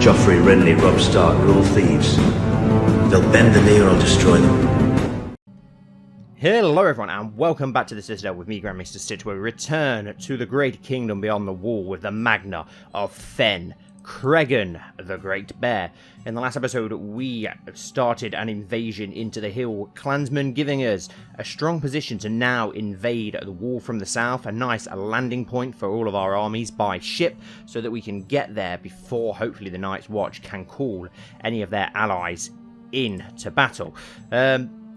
Joffrey, Renly, Robb Stark are all thieves. They'll bend the knee or I'll destroy them. Hello everyone and welcome back to the Citadel with me, Grand Maester Stitch, where we return to the great kingdom beyond the wall with the Magna of Thenn, Cregan the Great Bear. In the last episode we started an invasion into the hill, clansmen giving us a strong position to now invade the wall from the south, a nice landing point for all of our armies by ship so that we can get there before hopefully the Night's Watch can call any of their allies into battle.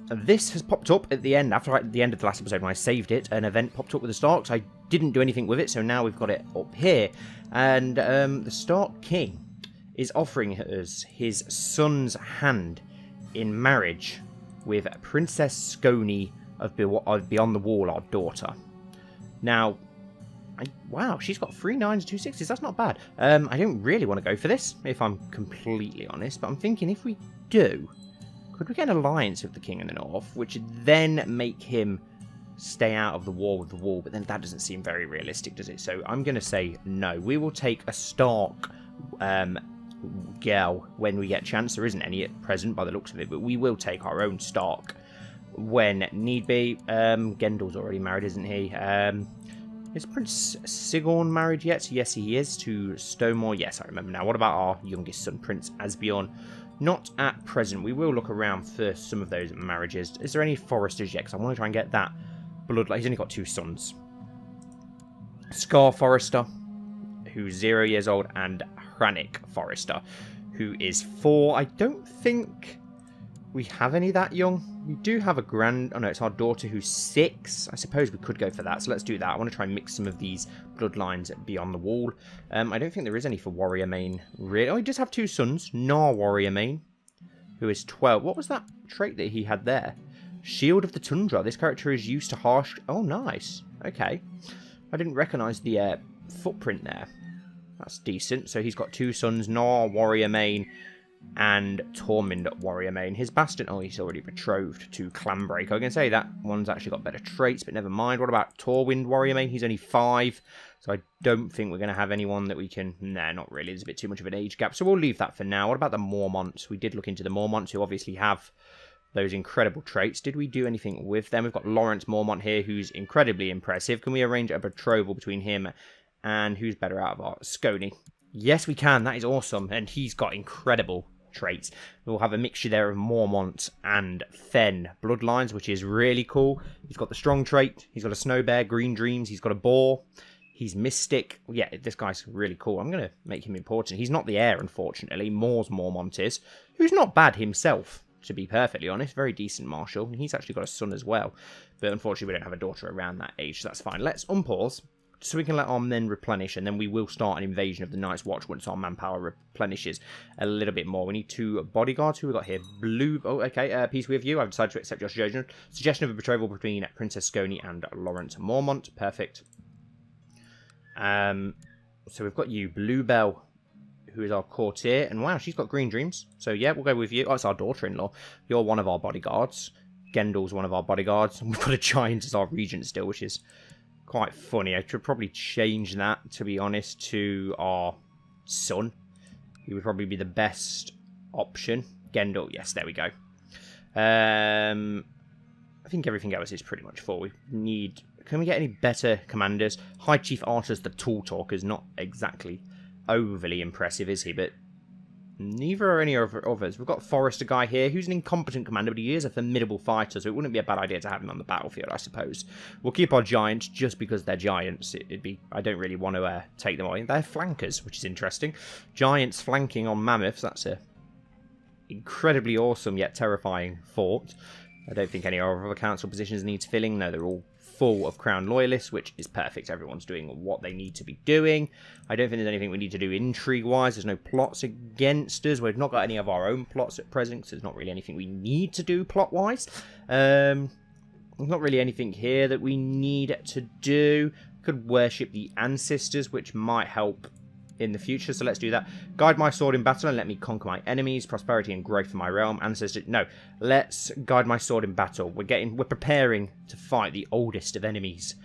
This has popped up at the end, after the end of the last episode when I saved it, an event popped up with the Starks. I didn't do anything with it, so now we've got it up here. And the Stark King is offering us his son's hand in marriage with Princess Skony of Beyond the Wall, our daughter. Now, wow, she's got 3 9s, 2 6s, that's not bad. I don't really want to go for this, if I'm completely honest, but I'm thinking if we do, could we get an alliance with the King in the North, which would then make him stay out of the war with the wall? But then that doesn't seem very realistic, does it? So I'm going to say no. We will take a Stark girl when we get a chance. There isn't any at present by the looks of it, but we will take our own Stark when need be. Gendal's already married, isn't he? Is Prince Sigorn married yet? Yes, he is. To Stonemore. Yes, I remember now. What about our youngest son, Prince Asbjorn? Not at present. We will look around for some of those marriages. Is there any Foresters yet? Because I want to try and get that bloodline. He's only got 2 sons. Scar Forester, who's 0 years old, and Hranik Forester, who is 4. I don't think we have any that young. We do have a oh no, it's our daughter who's 6. I suppose we could go for that, so let's do that. I want to try and mix some of these bloodlines beyond the wall. I don't think there is any for Warrior Main, really. Oh, he does have 2 sons. Gnar Warrior Main, who is 12. What was that trait that he had there? Shield of the Tundra. This character is used to harsh... Oh, nice. Okay. I didn't recognise the footprint there. That's decent. So he's got 2 sons, Gnar Warrior Main and Tormund Warrior Main. His bastard... Oh, he's already betrothed to Clanbreak. I can say that one's actually got better traits, but never mind. What about Torwind Warrior Main? He's only 5, so I don't think we're going to have anyone that we can... Nah, not really. There's a bit too much of an age gap, so we'll leave that for now. What about the Mormonts? We did look into the Mormonts, who obviously have those incredible traits. Did we do anything with them? We've got Lawrence Mormont here, who's incredibly impressive. Can we arrange a betrothal between him and who's better out of our Skony? Yes, we can. That is awesome, and he's got incredible traits. We'll have a mixture there of Mormont and Thenn bloodlines, which is really cool. He's got the strong trait, he's got a snow bear, green dreams, he's got a boar, he's mystic. Yeah, this guy's really cool. I'm going to make him important. He's not the heir, unfortunately. Mor's Mormont is, who's not bad himself, to be perfectly honest. Very decent marshal, and he's actually got a son as well, but unfortunately we don't have a daughter around that age, so that's fine. Let's unpause so we can let our men replenish, and then we will start an invasion of the Night's Watch once our manpower replenishes a little bit more. We need 2 bodyguards. Who we got here? Blue... Oh, okay. Peace with you. I've decided to accept your suggestion of a betrothal between Princess Skony and Lawrence Mormont. Perfect. So we've got you, Bluebell, who is our courtier. And wow, she's got green dreams. So yeah, we'll go with you. Oh, it's our daughter-in-law. You're one of our bodyguards. Gendal's one of our bodyguards. And we've got a giant as our regent still, which is quite funny. I should probably change that, to be honest, to our son. He would probably be the best option. Gendal, yes, there we go. I think everything else is pretty much full. We need... Can we get any better commanders? High Chief Arthur's the Tall Talker is not exactly overly impressive, is he? But neither are any of others. We've got Forrester guy here, who's an incompetent commander, but he is a formidable fighter, so it wouldn't be a bad idea to have him on the battlefield, I suppose. We'll keep our giants just because they're giants. It'd be... I don't really want to take them away. They're flankers, which is interesting. Giants flanking on mammoths. That's a incredibly awesome yet terrifying fort. I don't think any of our other council positions needs filling. No, they're all full of Crown Loyalists, which is perfect. Everyone's doing what they need to be doing. I don't think there's anything we need to do intrigue-wise. There's no plots against us. We've not got any of our own plots at present, so there's not really anything we need to do plot-wise. There's not really anything here that we need to do. Could worship the ancestors, which might help in the future, so let's do that. Guide my sword in battle and let me conquer my enemies. Prosperity and growth for my realm. Ancestors. No, let's guide my sword in battle. We're preparing to fight the oldest of enemies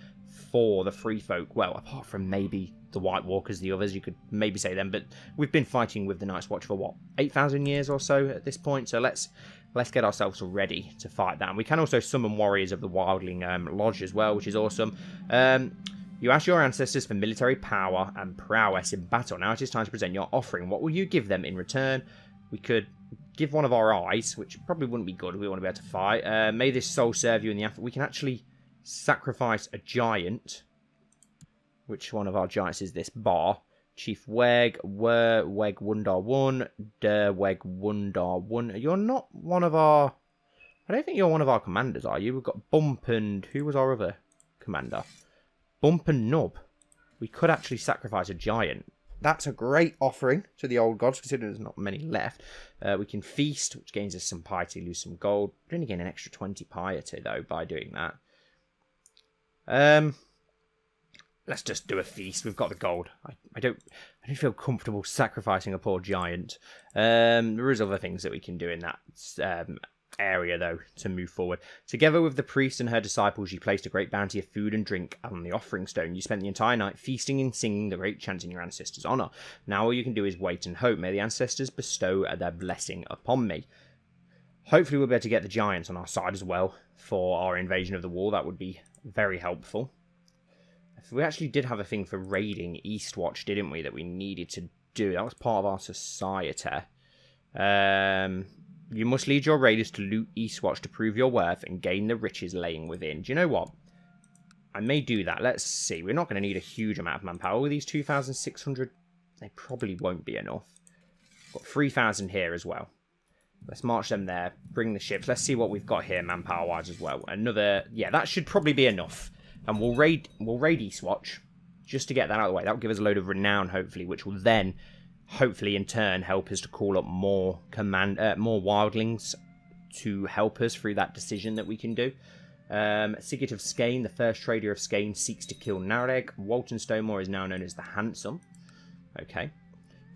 for the Free Folk. Well, apart from maybe the White Walkers, the others, you could maybe say them, but we've been fighting with the Night's Watch for what, 8,000 years or so at this point, so let's get ourselves ready to fight that. And we can also summon warriors of the Wildling Lodge as well, which is awesome. You ask your ancestors for military power and prowess in battle. Now it is time to present your offering. What will you give them in return? We could give one of our eyes, which probably wouldn't be good. We want to be able to fight. May this soul serve you in the after. We can actually sacrifice a giant. Which one of our giants is this? Bar. Chief Weg, Weg Wundar 1, Weg Wundar 1. You're not one of our... I don't think you're one of our commanders, are you? We've got Bump and... Who was our other commander? Bump and Nub. We could actually sacrifice a giant. That's a great offering to the old gods, considering there's not many left. We can feast, which gains us some piety, lose some gold. We only gain an extra 20 piety, though, by doing that. Let's just do a feast. We've got the gold. I don't feel comfortable sacrificing a poor giant. There is other things that we can do in that area, though, to move forward. Together with the priest and her disciples, you placed a great bounty of food and drink on the offering stone. You spent the entire night feasting and singing the great chant in your ancestors' honour. Now all you can do is wait and hope. May the ancestors bestow their blessing upon me. Hopefully we'll be able to get the giants on our side as well for our invasion of the wall. That would be very helpful. We actually did have a thing for raiding Eastwatch, didn't we, that we needed to do. That was part of our society. You must lead your raiders to loot Eastwatch to prove your worth and gain the riches laying within. Do you know what? I may do that. Let's see. We're not going to need a huge amount of manpower. With these 2,600, they probably won't be enough. Got 3,000 here as well. Let's march them there. Bring the ships. Let's see what we've got here manpower-wise as well. Another... Yeah, that should probably be enough. And we'll raid Eastwatch just to get that out of the way. That will give us a load of renown, hopefully, which will then, hopefully, in turn, help us to call up more wildlings to help us through that decision that we can do. CK2 of Skane, the first trader of Skane, seeks to kill Nareg. Walton Stonemore is now known as the Handsome. Okay.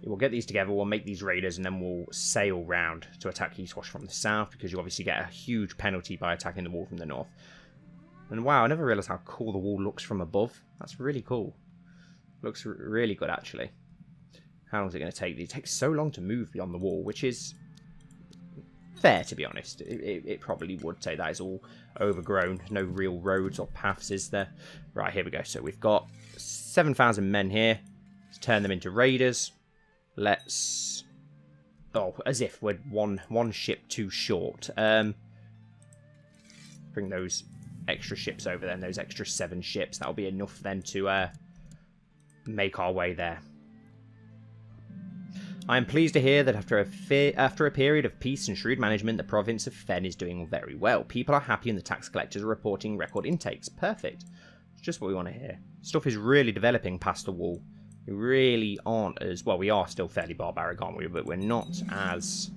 We'll get these together, we'll make these raiders, and then we'll sail round to attack Eastwatch from the south, because you obviously get a huge penalty by attacking the wall from the north. And wow, I never realised how cool the wall looks from above. That's really cool. Looks really good, actually. How long is it going to take? It takes so long to move beyond the wall, which is fair, to be honest. It probably would say that is all overgrown. No real roads or paths, is there? Right, here we go. So we've got 7,000 men here. Let's turn them into raiders. Let's... Oh, as if we're one ship too short. Bring those extra ships over then, those extra 7 ships. That'll be enough then to make our way there. I am pleased to hear that after a period of peace and shrewd management, the province of Thenn is doing very well. People are happy and the tax collectors are reporting record intakes. Perfect. It's just what we want to hear. Stuff is really developing past the wall. We really aren't as... Well, we are still fairly barbaric, aren't we? But we're not as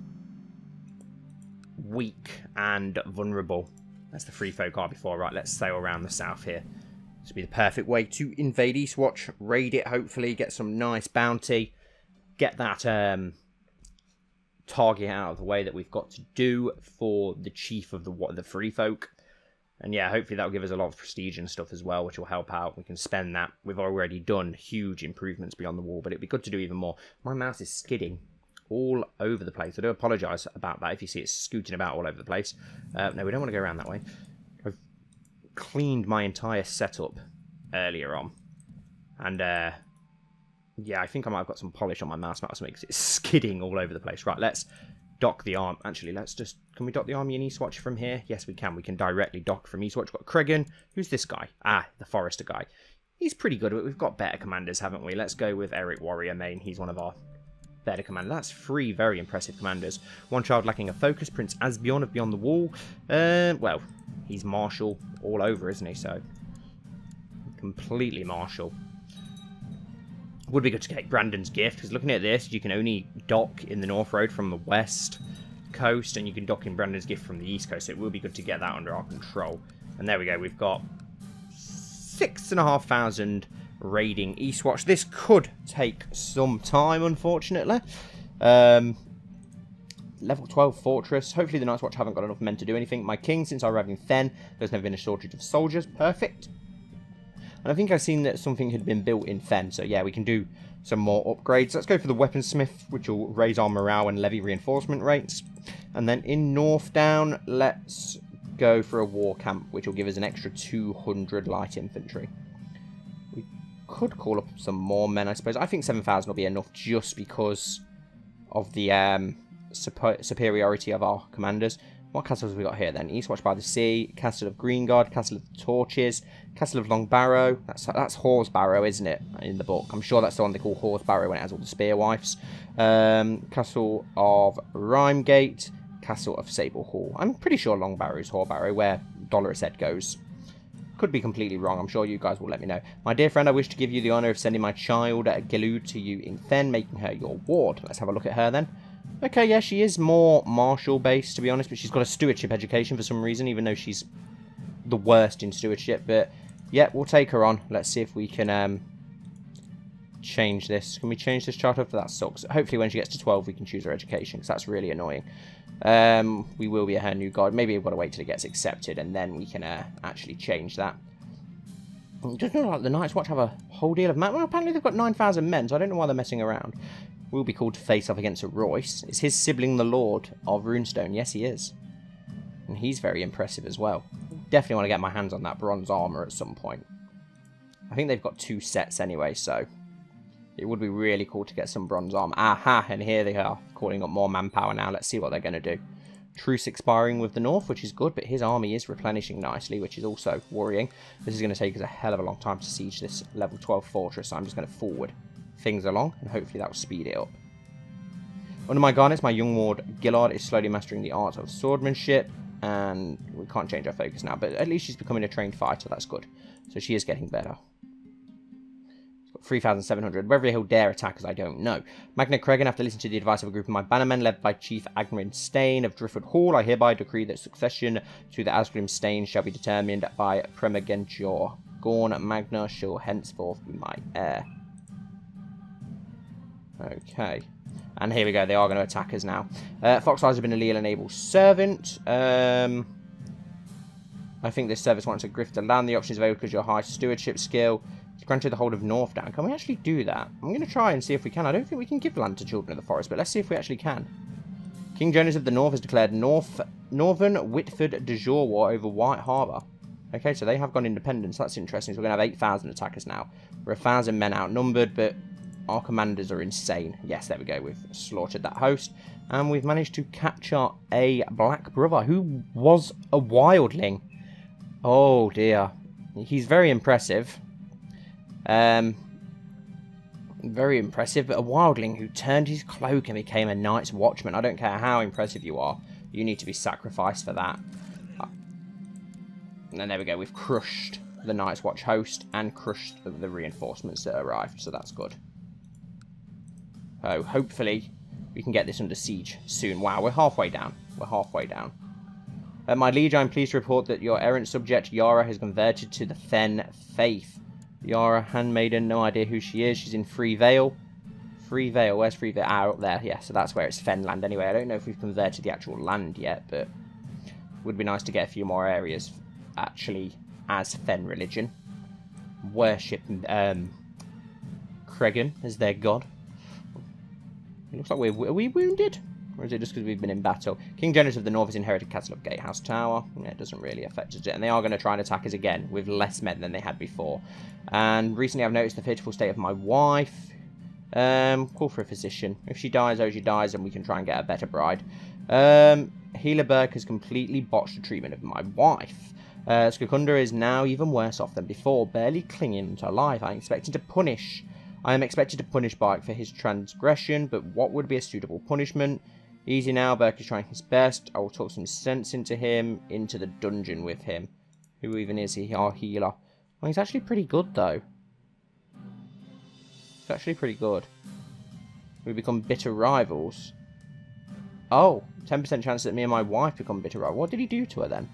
weak and vulnerable as the Free Folk are before. Right, let's sail around the south here. This will be the perfect way to invade Eastwatch, raid it, hopefully, get some nice bounty, get that target out of the way that we've got to do for the chief of the Free Folk. And yeah, hopefully that'll give us a lot of prestige and stuff as well, which will help out. We can spend that. We've already done huge improvements beyond the wall, but it'd be good to do even more. My mouse is skidding all over the place. I do apologise about that if you see it scooting about all over the place. No, we don't want to go around that way. I've cleaned my entire setup earlier on. And, yeah, I think I might have got some polish on my mouse because it makes it skidding all over the place. Right, let's dock the arm. Actually, let's just... Can we dock the army in Eastwatch from here? Yes, we can. We can directly dock from Eastwatch. We've got Cregan. Who's this guy? Ah, the Forester guy. He's pretty good, but we've got better commanders, haven't we? Let's go with Eric Warrior Main. He's one of our better commanders. That's 3 very impressive commanders. One child lacking a focus, Prince Asbjorn of Beyond the Wall. Well, he's martial all over, isn't he? So, completely martial. Would be good to get Brandon's gift, because looking at this, you can only dock in the North Road from the west coast, and you can dock in Brandon's gift from the east coast, so it will be good to get that under our control. And there we go, we've got 6,500 raiding Eastwatch. This could take some time, unfortunately. Level 12 fortress. Hopefully the Night's Watch haven't got enough men to do anything. My king, since I arrived in Thenn, there's never been a shortage of soldiers. Perfect. And I think I've seen that something had been built in Thenn. So yeah, we can do some more upgrades. Let's go for the Weaponsmith, which will raise our morale and levy reinforcement rates. And then in Northdown, let's go for a war camp, which will give us an extra 200 light infantry. We could call up some more men, I suppose. I think 7,000 will be enough just because of the superiority of our commanders. What castles have we got here then? Eastwatch by the Sea, Castle of Greengard, Castle of the Torches, Castle of Longbarrow. That's Horsbarrow, isn't it, in the book? I'm sure that's the one they call Horsbarrow when it has all the spearwifes. Castle of Rhymegate, Castle of Sable Hall. I'm pretty sure Longbarrow is Horbarrow, where Dolorous Ed goes. Could be completely wrong. I'm sure you guys will let me know. My dear friend, I wish to give you the honour of sending my child Gelud to you in Thenn, making her your ward. Let's have a look at her then. Okay, yeah, she is more martial-based, to be honest, but she's got a stewardship education for some reason, even though she's the worst in stewardship. But, yeah, we'll take her on. Let's see if we can change this. Can we change this chart over? That sucks. Hopefully when she gets to 12, we can choose her education, because that's really annoying. We will be her new god. Maybe we've got to wait till it gets accepted, and then we can actually change that. It doesn't look like the Night's Watch have a whole deal of men. Well, apparently they've got 9,000 men, so I don't know why they're messing around. Will be called to face off against a Royce. Is his sibling the Lord of Runestone? Yes, he is. And he's very impressive as well. Definitely want to get my hands on that bronze armour at some point. I think they've got 2 sets anyway, so it would be really cool to get some bronze armour. Aha, and here they are, calling up more manpower now. Let's see what they're going to do. Truce expiring with the North, which is good, but his army is replenishing nicely, which is also worrying. This is going to take us a hell of a long time to siege this level 12 fortress, so I'm just going to forward things along, and hopefully that will speed it up. Under my garnets, my young ward Gillard is slowly mastering the art of swordsmanship, and we can't change our focus now, but at least she's becoming a trained fighter. That's good. So she is getting better. 3,700. Whether he'll dare attack us, I don't know. Magna Cregan, after listening to the advice of a group of my bannermen led by Chief Agrin Stain of Driftwood Hall, I hereby decree that succession to the Asgrim Stain shall be determined by Primogeniture. Gorn Magna shall henceforth be my heir. Okay. And here we go. They are going to attack us now. Foxeyes have been a Leal and able servant. I think this service wants a grifter land. The option is available because your high stewardship skill. It's granted the whole of Northdown. Can we actually do that? I'm going to try and see if we can. I don't think we can give land to Children of the Forest, but let's see if we actually can. King Jonas of the North has declared Northern Whitford de jure war over White Harbour. Okay, so they have gone independent. So that's interesting. So we're going to have 8,000 attackers now. We're 1,000 men outnumbered, but our commanders are insane. Yes, there we go. We've slaughtered that host. And we've managed to capture a black brother who was a wildling. Oh, dear. He's very impressive. Very impressive, but a wildling who turned his cloak and became a night's watchman. I don't care how impressive you are. You need to be sacrificed for that. And then there we go. We've crushed the Night's Watch host and crushed the reinforcements that arrived. So that's good. So hopefully we can get this under siege soon. Wow, we're halfway down. We're halfway down. My liege, I'm pleased to report that your errant subject Yara has converted to the Thenn faith. Yara, handmaiden, no idea who she is. She's in Free Vale. Free Vale, where's Free Vale? Ah, up there. Yeah, so that's where it's Fenland anyway. I don't know if we've converted the actual land yet, but it would be nice to get a few more areas actually as Thenn religion. Worship Cregan as their god. It looks like are we wounded? Or is it just because we've been in battle? King Jonas of the North has inherited Castle of Gatehouse Tower. Yeah, it doesn't really affect us. And they are going to try and attack us again with less men than they had before. And recently I've noticed the pitiful state of my wife. Call for a physician. If she dies, oh, she dies, and we can try and get a better bride. Healerberg has completely botched the treatment of my wife. Skakunda is now even worse off than before, barely clinging to life. I am expected to punish Bike for his transgression, but what would be a suitable punishment? Easy now, Burke is trying his best. I will talk some sense into him, into the dungeon with him. Who even is he? Our healer. Well, he's actually pretty good, though. He's actually pretty good. We become bitter rivals. Oh, 10% chance that me and my wife become bitter rivals. What did he do to her, then?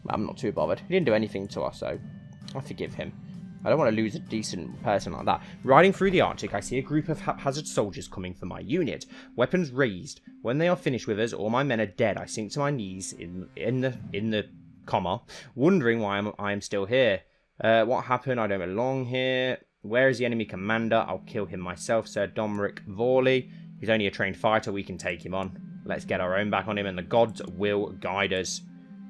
I'm not too bothered. He didn't do anything to us, so I forgive him. I don't want to lose a decent person like that. Riding through the Arctic, I see a group of haphazard soldiers coming for my unit. Weapons raised. When they are finished with us, all my men are dead. I sink to my knees in the comma, wondering why I am still here. What happened? I don't belong here. Where is the enemy commander? I'll kill him myself, Sir Domeric Vorley. He's only a trained fighter. We can take him on. Let's get our own back on him, and the gods will guide us.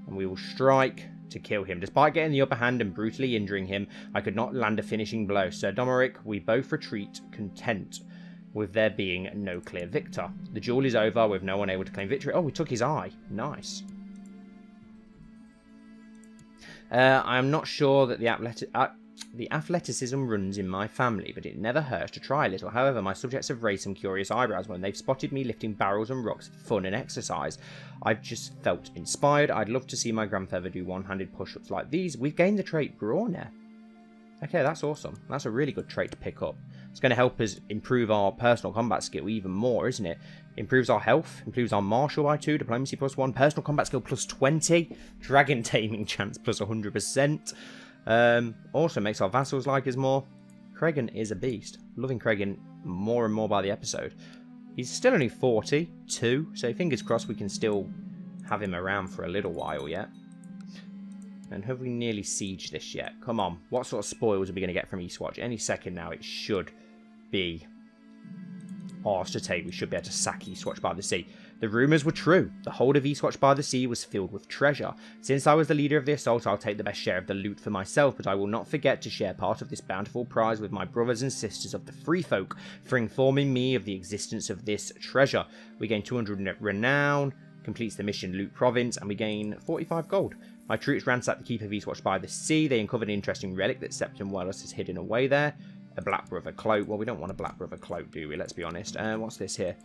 And we will strike to kill him. Despite getting the upper hand and brutally injuring him, I could not land a finishing blow. Sir Domeric, we both retreat content with there being no clear victor. The duel is over with no one able to claim victory. Oh, we took his eye. Nice. I am not sure that the athleticism runs in my family, but it never hurts to try a little. However, my subjects have raised some curious eyebrows when they've spotted me lifting barrels and rocks for fun and exercise. I've just felt inspired. I'd love to see my grandfather do one-handed push-ups like these. We've gained the trait Brawner. Okay, that's awesome. That's a really good trait to pick up. It's going to help us improve our personal combat skill even more, isn't it? Improves our health, improves our martial by 2, diplomacy +1, personal combat skill +20, dragon taming chance +100%. Also makes our vassals like us more. Cregan is a beast. Loving Cregan more and more by the episode. He's still only 42, so fingers crossed we can still have him around for a little while yet. And have we nearly sieged this yet? Come on. What sort of spoils are we going to get from Eastwatch? Any second now, it should be ours to take. We should be able to sack Eastwatch by the Sea. The rumours were true. The hold of Eastwatch by the Sea was filled with treasure. Since I was the leader of the assault, I'll take the best share of the loot for myself, but I will not forget to share part of this bountiful prize with my brothers and sisters of the free folk for informing me of the existence of this treasure. We gain 200 renown, completes the mission Loot Province, and we gain 45 gold. My troops ransacked the keep of Eastwatch by the Sea. They uncovered an interesting relic that Septon Wallace has hidden away there. A Black Brother cloak. Well, we don't want a Black Brother cloak, do we? Let's be honest. What's this here?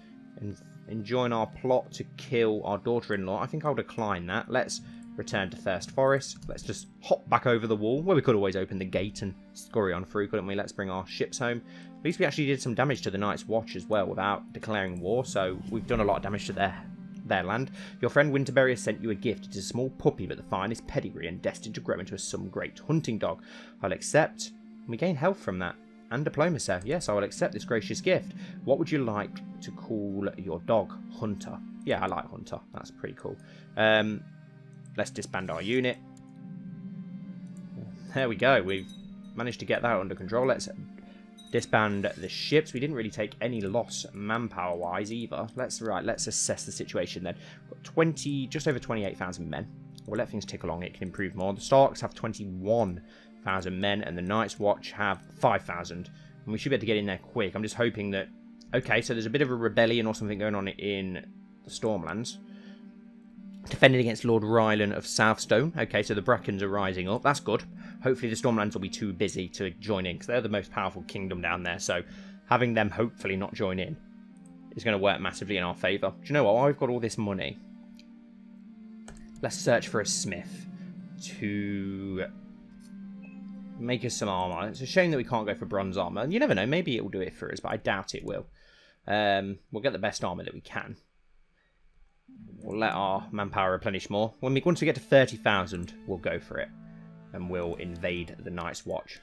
Join our plot to kill our daughter-in-law. I think I'll decline that. Let's return to Thirst Forest. Let's just hop back over the wall. Well, we could always open the gate and scurry on through, couldn't we? Let's bring our ships home. At least we actually did some damage to the Night's Watch as well without declaring war, so we've done a lot of damage to their land. Your friend Winterberry has sent you a gift. It is a small puppy, but the finest pedigree and destined to grow into some great hunting dog. I'll accept. We gain health from that. And diplomacy. Yes, I will accept this gracious gift. What would you like to call your dog? Hunter. Yeah, I like Hunter. That's pretty cool. Let's disband our unit. There we go. We've managed to get that under control. Let's disband the ships. We didn't really take any loss manpower-wise either. Let's assess the situation then. We've got just over 28,000 men. We'll let things tick along. It can improve more. The Starks have 21,000 men, and the Night's Watch have 5,000. And we should be able to get in there quick. I'm just hoping that... Okay, so there's a bit of a rebellion or something going on in the Stormlands. Defending against Lord Rylan of Southstone. Okay, so the Brackens are rising up. That's good. Hopefully the Stormlands will be too busy to join in, because they're the most powerful kingdom down there. So having them hopefully not join in is going to work massively in our favour. Do you know what? While we've got all this money, let's search for a smith to make us some armour. It's a shame that we can't go for bronze armour. You never know, maybe it will do it for us, but I doubt it will. We'll get the best armour that we can. We'll let our manpower replenish more. Once we get to 30,000, we'll go for it. And we'll invade the Night's Watch.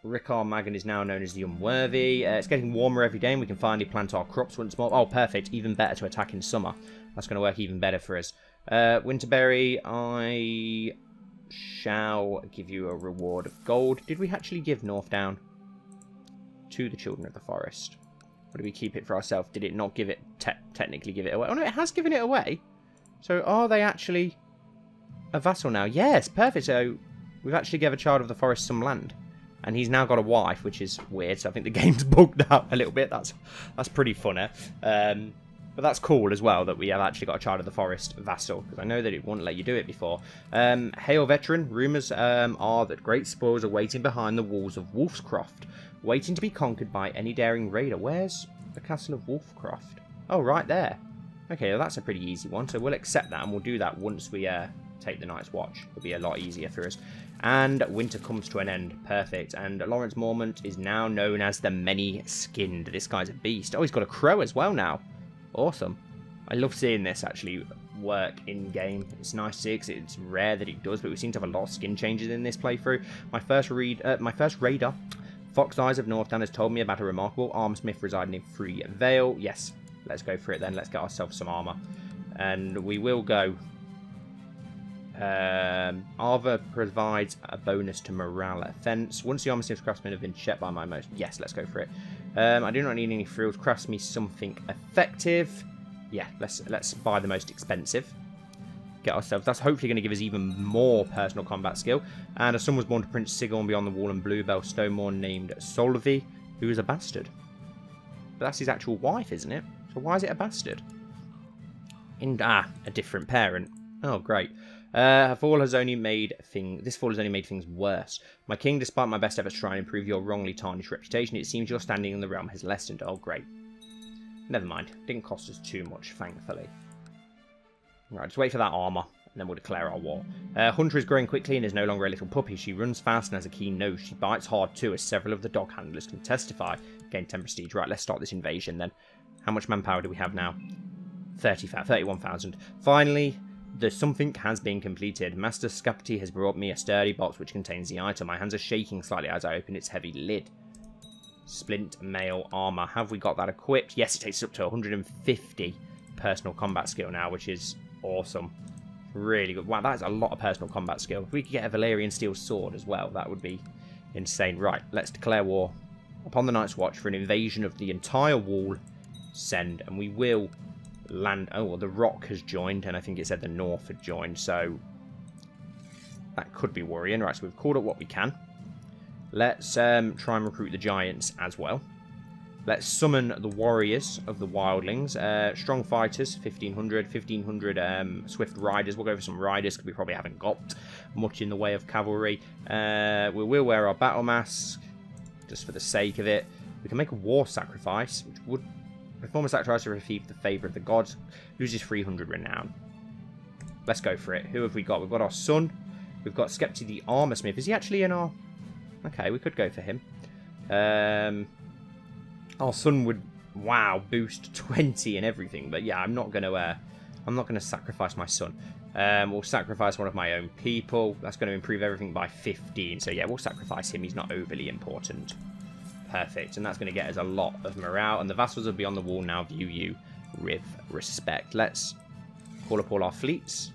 Rickar Magan is now known as the Unworthy. It's getting warmer every day and we can finally plant our crops once more. Oh, perfect. Even better to attack in summer. That's going to work even better for us. Winterberry, I shall give you a reward of gold. Did we actually give Northdown to the Children of the Forest? Or did we keep it for ourselves? Did it not give it, technically give it away? Oh no, it has given it away. So are they actually a vassal now? Yes, perfect. So we've actually given a Child of the Forest some land. And he's now got a wife, which is weird. So I think the game's bugged out a little bit. That's pretty funny. But that's cool as well that we have actually got a Child of the Forest vassal. Because I know that it wouldn't let you do it before. Hail Veteran. Rumours are that great spoils are waiting behind the walls of Wolfscroft. Waiting to be conquered by any daring raider. Where's the castle of Wolfcroft? Oh, right there. Okay, well, that's a pretty easy one. So we'll accept that and we'll do that once we take the Night's Watch. It'll be a lot easier for us. And winter comes to an end. Perfect. And Lawrence Mormont is now known as the Many-Skinned. This guy's a beast. Oh, he's got a crow as well now. Awesome. I love seeing this actually work in-game. It's nice to see because it's rare that it does, but we seem to have a lot of skin changes in this playthrough. My first raider, Fox Eyes of Northdown, has told me about a remarkable armsmith residing in Free Vale. Yes, let's go for it then. Let's get ourselves some armour. And we will go Arva provides a bonus to morale at fence. Once the armorsmith's craftsmen have been checked by my most... Yes, let's go for it. I do not need any frills. Crafts me something effective. Yeah, let's buy the most expensive. Get ourselves... That's hopefully going to give us even more personal combat skill. And a son was born to Prince Sigurd beyond the wall and Bluebell Stonemore named Solvi, who is a bastard. But that's his actual wife, isn't it? So why is it a bastard? A different parent. Oh, great. This fall has only made things worse. My king, despite my best efforts to try and improve your wrongly tarnished reputation, it seems your standing in the realm has lessened. Oh, great. Never mind. Didn't cost us too much, thankfully. Right, just wait for that armour, and then we'll declare our war. Hunter is growing quickly and is no longer a little puppy. She runs fast and has a keen nose. She bites hard too, as several of the dog handlers can testify. Gain 10 prestige. Right, let's start this invasion then. How much manpower do we have now? 31,000. Finally, the something has been completed. Master Skapti has brought me a sturdy box which contains the item. My hands are shaking slightly as I open its heavy lid. Splint mail armor. Have we got that equipped? Yes, it takes us up to 150 personal combat skill now, which is awesome. Really good. Wow, that is a lot of personal combat skill. If we could get a Valyrian steel sword as well, that would be insane. Right, let's declare war upon the Night's Watch for an invasion of the entire wall. Send, and we will land. Oh, well, the Rock has joined, and I think it said the North had joined, so that could be worrying. Right, so we've called up what we can. Let's try and recruit the Giants as well. Let's summon the Warriors of the Wildlings. Strong Fighters, 1,500 Swift Riders. We'll go for some Riders, because we probably haven't got much in the way of cavalry. We will wear our battle masks, just for the sake of it. We can make a war sacrifice, which would... Perform a sacrifice to receive the favour of the gods. Loses 300 renown. Let's go for it. Who have we got? We've got our son. We've got Skepti the Armoursmith. Is he actually in our... Okay, we could go for him. Our son would, wow, boost 20 and everything. But yeah, I'm not going to sacrifice my son. We'll sacrifice one of my own people. That's going to improve everything by 15. So yeah, we'll sacrifice him. He's not overly important. Perfect, and that's going to get us a lot of morale, and the vassals will be on the wall now, view you with respect. Let's call up all our fleets.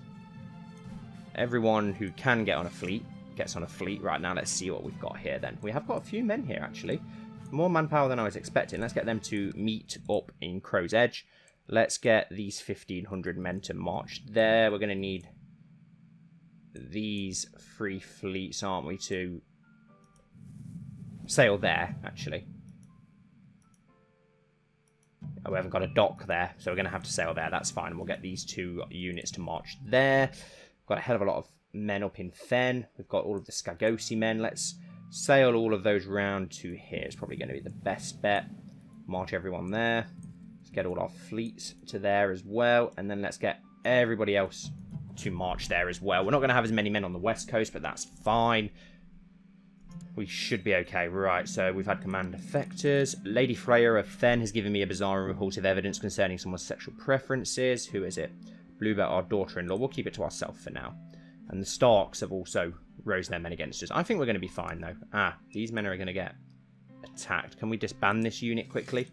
Everyone who can get on a fleet gets on a fleet. Right, now let's see what we've got here then. We have got a few men here, actually. More manpower than I was expecting. Let's get them to meet up in Crow's Edge. Let's get these 1,500 men to march there. We're going to need these 3 fleets, aren't we, to... sail there, actually. Oh, we haven't got a dock there, so we're going to have to sail there. That's fine. We'll get these 2 units to march there. We've got a hell of a lot of men up in Thenn. We've got all of the Skagosi men. Let's sail all of those round to here. It's probably going to be the best bet. March everyone there. Let's get all our fleets to there as well. And then let's get everybody else to march there as well. We're not going to have as many men on the west coast, but that's fine. We should be okay. Right, so we've had command effectors. Lady Freya of Thenn has given me a bizarre and repulsive evidence concerning someone's sexual preferences. Who is it? Bluebell, our daughter-in-law. We'll keep it to ourselves for now. And the Starks have also rose their men against us. I think we're going to be fine, though. These men are going to get attacked. Can we disband this unit quickly?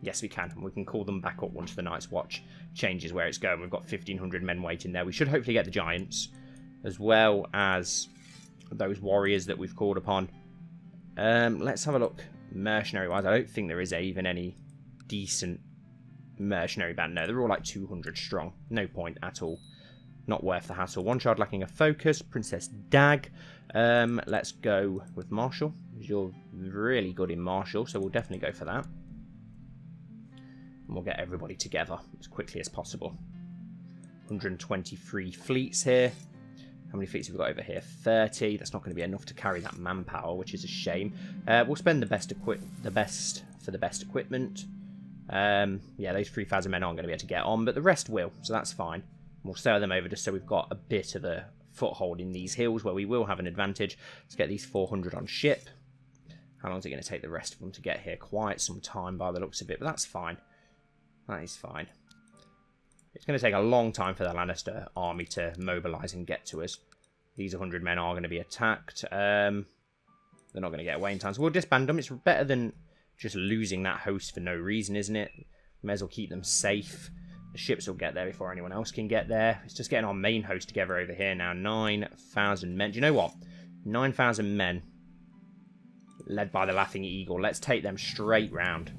Yes, we can. We can call them back up once the Night's Watch changes where it's going. We've got 1,500 men waiting there. We should hopefully get the Giants, as well as those warriors that we've called upon. Let's have a look mercenary-wise. I don't think there is even any decent mercenary band. No, they're all like 200 strong. No point at all. Not worth the hassle. One child lacking a focus. Princess Dag. Let's go with Marshall. You're really good in Marshall, so we'll definitely go for that. And we'll get everybody together as quickly as possible. 123 fleets here. How many fleets have we got over here? 30. That's not going to be enough to carry that manpower, which is a shame. We'll spend the best for the best equipment. Yeah, those 3,000 men aren't going to be able to get on, but the rest will, so that's fine. We'll sail them over just so we've got a bit of a foothold in these hills where we will have an advantage. Let's get these 400 on ship. How long is it going to take the rest of them to get here? Quite some time by the looks of it, but that's fine. That is fine. It's going to take a long time for the Lannister army to mobilise and get to us. These 100 men are going to be attacked. They're not going to get away in time, so we'll disband them. It's better than just losing that host for no reason, isn't it? May as well keep them safe. The ships will get there before anyone else can get there. It's just getting our main host together over here now. 9,000 men. Do you know what? 9,000 men led by the Laughing Eagle. Let's take them straight round.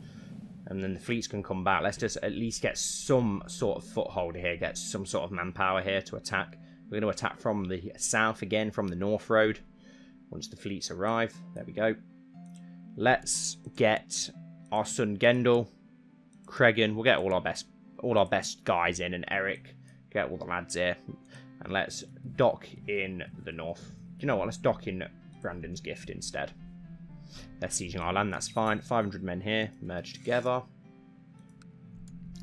And then the fleets can come back. Let's just at least get some sort of foothold here. Get some sort of manpower here to attack. We're going to attack from the south again, from the North Road. Once the fleets arrive. There we go. Let's get our son Gendel, Cregan. We'll get all our best guys in, and Eric. Get all the lads here. And let's dock in the north. Do you know what? Let's dock in Brandon's Gift instead. They're sieging our land, that's fine. 500 men here, merged together.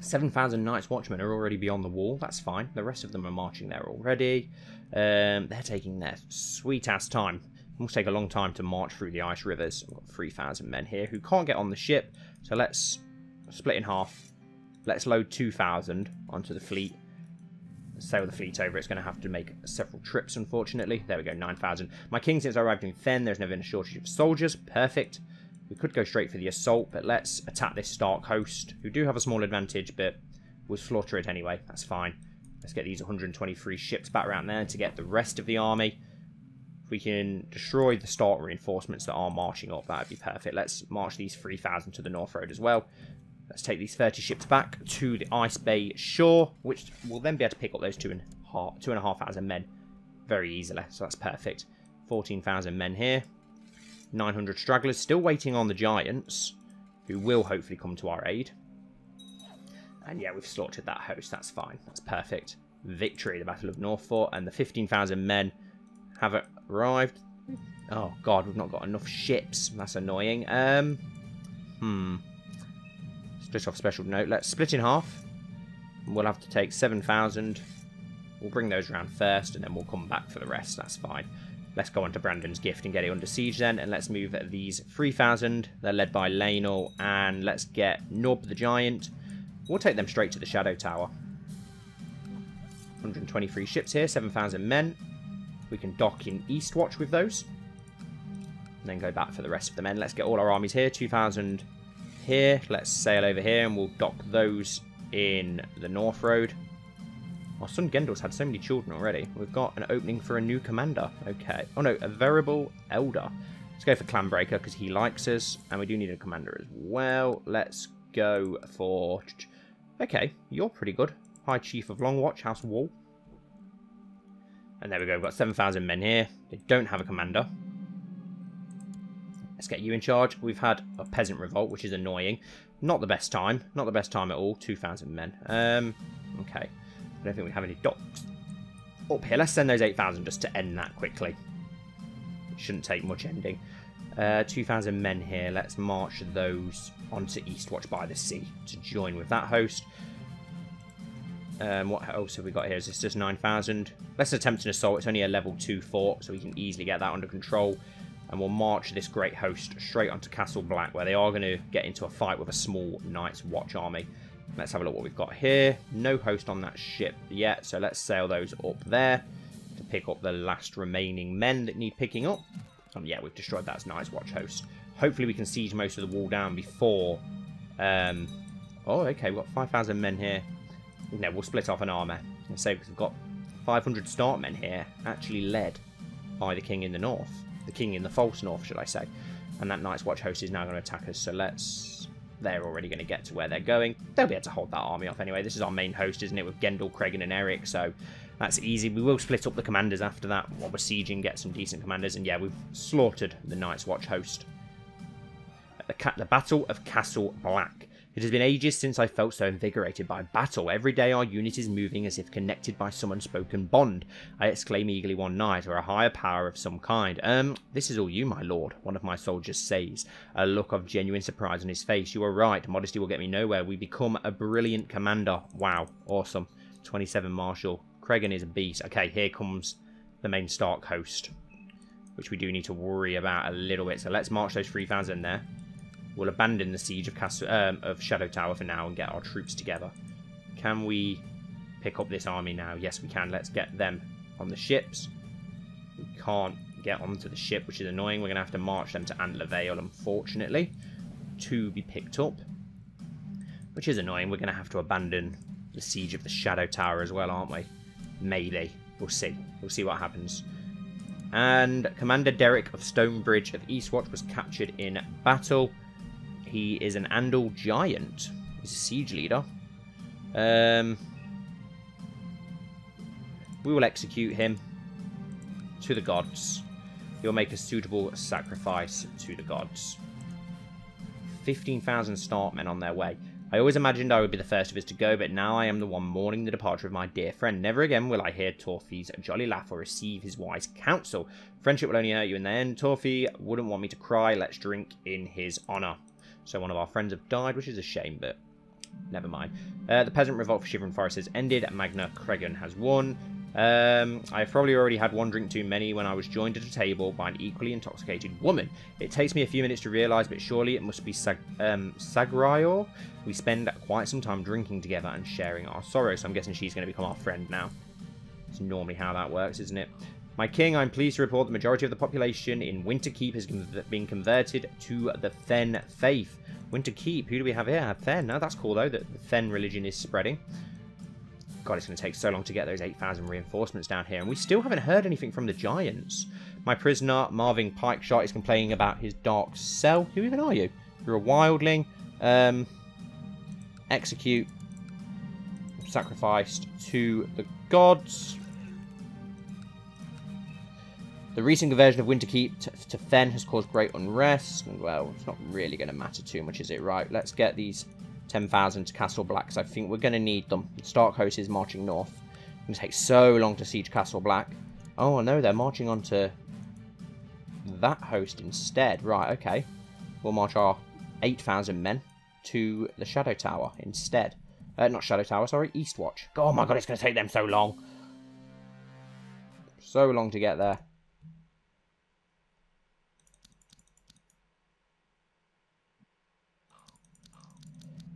7,000 Knights Watchmen are already beyond the wall, that's fine. The rest of them are marching there already. They're taking their sweet-ass time. It will take a long time to march through the ice rivers. We've got 3,000 men here who can't get on the ship, so let's split in half. Let's load 2,000 onto the fleet. Sail the fleet over. It's going to have to make several trips, unfortunately. There we go, 9,000. My king, since I arrived in Thenn, there's never been a shortage of soldiers. Perfect. We could go straight for the assault, but let's attack this Stark host, who do have a small advantage, but we'll slaughter it anyway. That's fine. Let's get these 123 ships back around there to get the rest of the army. If we can destroy the Stark reinforcements that are marching up, that would be perfect. Let's march these 3,000 to the North Road as well. Let's take these 30 ships back to the Ice Bay shore, which will then be able to pick up those 2,500 men very easily. So that's perfect. 14,000 men here. 900 stragglers still waiting on the giants, who will hopefully come to our aid. And yeah, we've slaughtered that host. That's fine. That's perfect. Victory, the Battle of Northfort, and the 15,000 men have arrived. Oh god, we've not got enough ships. That's annoying. Just off special note, let's split in half. We'll have to take 7,000. We'll bring those around first, and then we'll come back for the rest. That's fine. Let's go on to Brandon's Gift and get it under siege then, and let's move these 3,000. They're led by Laenor, and let's get Nub the Giant. We'll take them straight to the Shadow Tower. 123 ships here, 7,000 men. We can dock in Eastwatch with those. And then go back for the rest of the men. Let's get all our armies here, 2,000 here. Let's sail over here and we'll dock those in the North Road. Our son Gendel's had so many children already. We've got an opening for a new commander. Okay. Oh no, a Veritable Elder. Let's go for Clanbreaker because he likes us. And we do need a commander as well. Let's go for... Okay, you're pretty good. High Chief of Longwatch, House Wall. And there we go. We've got 7,000 men here. They don't have a commander. Let's get you in charge. We've had a peasant revolt, which is annoying. Not the best time. Not the best time at all. 2,000 men. Okay. I don't think we have any docks up here. Let's send those 8,000 just to end that quickly. It shouldn't take much ending. 2,000 men here. Let's march those onto Eastwatch by the sea to join with that host. What else have we got here? Is this just 9,000? Let's attempt an assault. It's only a level 2 fort, so we can easily get that under control. And we'll march this great host straight onto Castle Black, where they are going to get into a fight with a small Night's Watch army. Let's have a look what we've got here. No host on that ship yet, so let's sail those up there to pick up the last remaining men that need picking up. And yeah, we've destroyed that Night's Watch host. Hopefully we can siege most of the wall down before... Oh, okay, we've got 5,000 men here. No, we'll split off an army. Let's say we've got 500 start men here, actually led by the King in the North. The King in the False North, should I say. And that Night's Watch host is now going to attack us, so let's... They're already going to get to where they're going. They'll be able to hold that army off anyway. This is our main host, isn't it, with Gendel, Cregan and Eric, so that's easy. We will split up the commanders after that while we're sieging, get some decent commanders, and yeah, we've slaughtered the Night's Watch host. The Battle of Castle Black. It has been ages since I felt so invigorated by battle. Every day our unit is moving as if connected by some unspoken bond. I exclaim eagerly one night, or a higher power of some kind. This is all you, my lord, one of my soldiers says, a look of genuine surprise on his face. You are right, modesty will get me nowhere. We become a brilliant commander. Wow, awesome. 27 Marshal. Cregan is a beast. Okay, here comes the main Stark host, which we do need to worry about a little bit. So let's march those 3,000 there. We'll abandon the siege of Shadow Tower for now and get our troops together. Can we pick up this army now? Yes, we can. Let's get them on the ships. We can't get onto the ship, which is annoying. We're going to have to march them to Antler Vale, unfortunately, to be picked up, which is annoying. We're going to have to abandon the siege of the Shadow Tower as well, aren't we? Maybe. We'll see. We'll see what happens. And Commander Derek of Stonebridge of Eastwatch was captured in battle. He is an Andal Giant. He's a siege leader. We will execute him to the gods. He'll make a suitable sacrifice to the gods. 15,000 Starkmen on their way. I always imagined I would be the first of us to go, but now I am the one mourning the departure of my dear friend. Never again will I hear Torfi's jolly laugh or receive his wise counsel. Friendship will only hurt you in the end. Torfi wouldn't want me to cry. Let's drink in his honour. So one of our friends have died, which is a shame, but never mind. The peasant revolt for Shivering Forest has ended. Magna Cregan has won. I've probably already had one drink too many when I was joined at a table by an equally intoxicated woman. It takes me a few minutes to realise, but surely it must be Sagrayor. We spend quite some time drinking together and sharing our sorrow, so I'm guessing she's going to become our friend now. It's normally how that works, isn't it? My king, I'm pleased to report the majority of the population in Winterkeep has been converted to the Thenn faith. Winterkeep, who do we have here? Have Thenn. No, that's cool though, that the Thenn religion is spreading. God, it's going to take so long to get those 8,000 reinforcements down here. And we still haven't heard anything from the Giants. My prisoner, Marvin Pikeshot, is complaining about his dark cell. Who even are you? You're a wildling. Execute. Sacrificed to the gods. The recent conversion of Winterkeep to Thenn has caused great unrest. And, well, it's not really going to matter too much, is it? Right, let's get these 10,000 to Castle Black, because I think we're going to need them. The Stark host is marching north. It's going to take so long to siege Castle Black. Oh, no, they're marching on to that host instead. Right, okay. We'll march our 8,000 men to the Shadow Tower instead. Not Shadow Tower, sorry, Eastwatch. Oh my god, it's going to take them so long. So long to get there.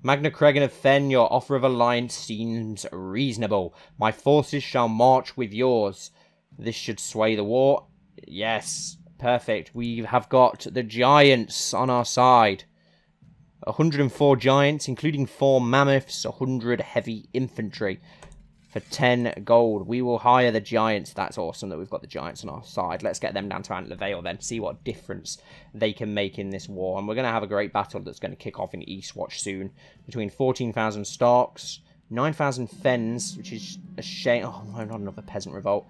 Magna Cregan of Thenn, your offer of alliance seems reasonable. My forces shall march with yours. This should sway the war. Yes, perfect. We have got the giants on our side. 104 giants, including 4 mammoths, 100 heavy infantry. For 10 gold, we will hire the giants. That's awesome that we've got the giants on our side. Let's get them down to Antler Vale then, see what difference they can make in this war. And we're going to have a great battle that's going to kick off in Eastwatch soon. Between 14,000 Starks, 9,000 Thenns, which is a shame. Oh, no, not another peasant revolt.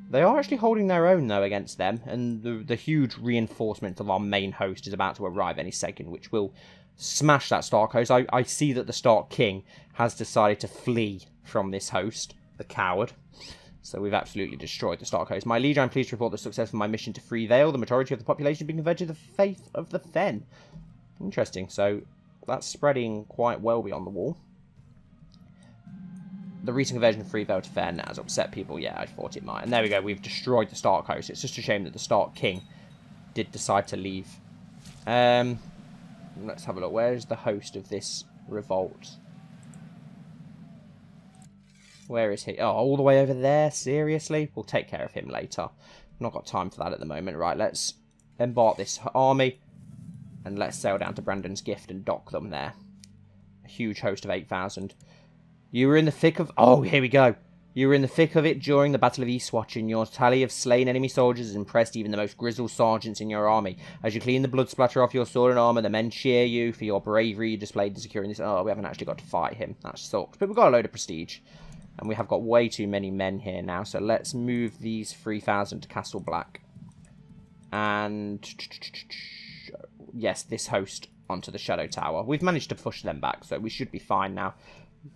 They are actually holding their own, though, against them. And the huge reinforcement of our main host is about to arrive any second, which will smash that Stark host. I see that the Stark King has decided to flee from this host, the coward. So we've absolutely destroyed the Stark host. My liege, I'm pleased to report the success of my mission to free Vale. The majority of the population has been converted to the faith of the Thenn. Interesting. So that's spreading quite well beyond the wall. The recent conversion of Free Vale to Thenn has upset people. Yeah, I thought it might. And there we go. We've destroyed the Stark host. It's just a shame that the Stark King did decide to leave. Let's have a look. Where's the host of this revolt? Where is he? Oh, all the way over there? Seriously? We'll take care of him later. Not got time for that at the moment. Right, let's embark this army. And let's sail down to Brandon's Gift and dock them there. A huge host of 8,000. You were in the thick of... Oh, here we go. You were in the thick of it during the Battle of Eastwatch, and your tally of slain enemy soldiers has impressed even the most grizzled sergeants in your army. As you clean the blood splatter off your sword and armour, the men cheer you for your bravery you displayed in securing this... Oh, we haven't actually got to fight him. That sucks. But we've got a load of prestige. And we have got way too many men here now, so let's move these 3,000 to Castle Black. And... yes, this host onto the Shadow Tower. We've managed to push them back, so we should be fine now.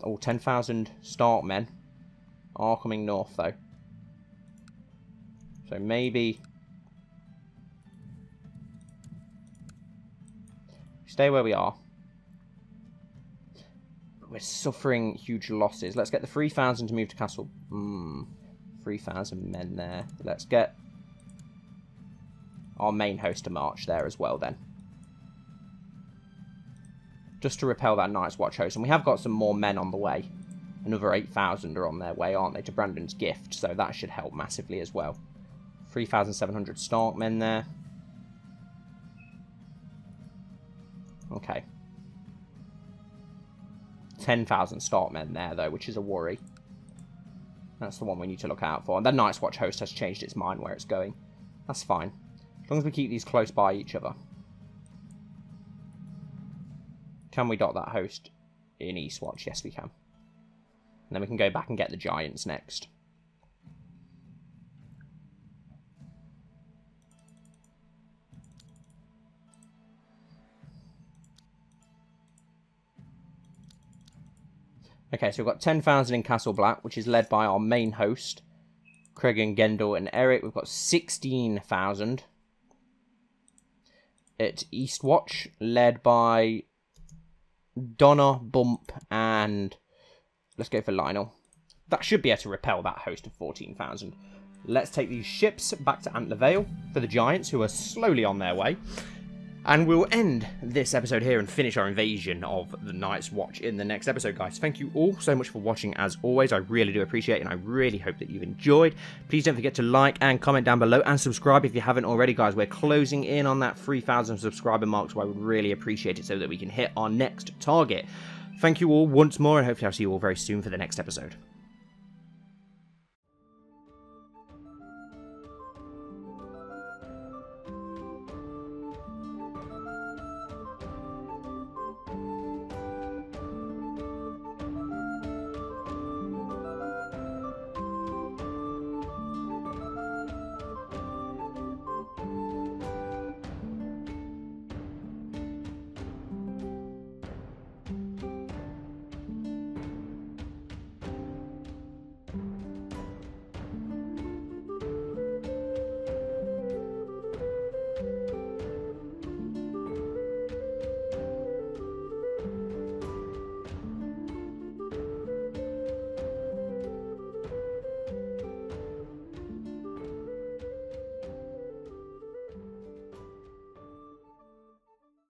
Oh, 10,000 Stark men are coming north, though. So maybe... stay where we are. We're suffering huge losses. Let's get the 3,000 to move to Castle... 3,000 men there. Let's get our main host to march there as well, then. Just to repel that Night's Watch host. And we have got some more men on the way. Another 8,000 are on their way, aren't they, to Brandon's Gift. So that should help massively as well. 3,700 Stark men there. Okay. 10,000 start men there, though, which is a worry. That's the one we need to look out for. And the Night's Watch host has changed its mind where it's going. That's fine. As long as we keep these close by each other. Can we dot that host in Eastwatch? Yes, we can. And then we can go back and get the Giants next. Okay, so we've got 10,000 in Castle Black, which is led by our main host, Cregan, Gendel, and Eric. We've got 16,000 at Eastwatch, led by Donna, Bump, and let's go for Lionel. That should be able to repel that host of 14,000. Let's take these ships back to Antler Vale for the Giants, who are slowly on their way. And we'll end this episode here and finish our invasion of the Night's Watch in the next episode, guys. Thank you all so much for watching, as always. I really do appreciate it, and I really hope that you've enjoyed. Please don't forget to like and comment down below, and subscribe if you haven't already, guys. We're closing in on that 3,000 subscriber mark, so I would really appreciate it so that we can hit our next target. Thank you all once more, and hopefully I'll see you all very soon for the next episode.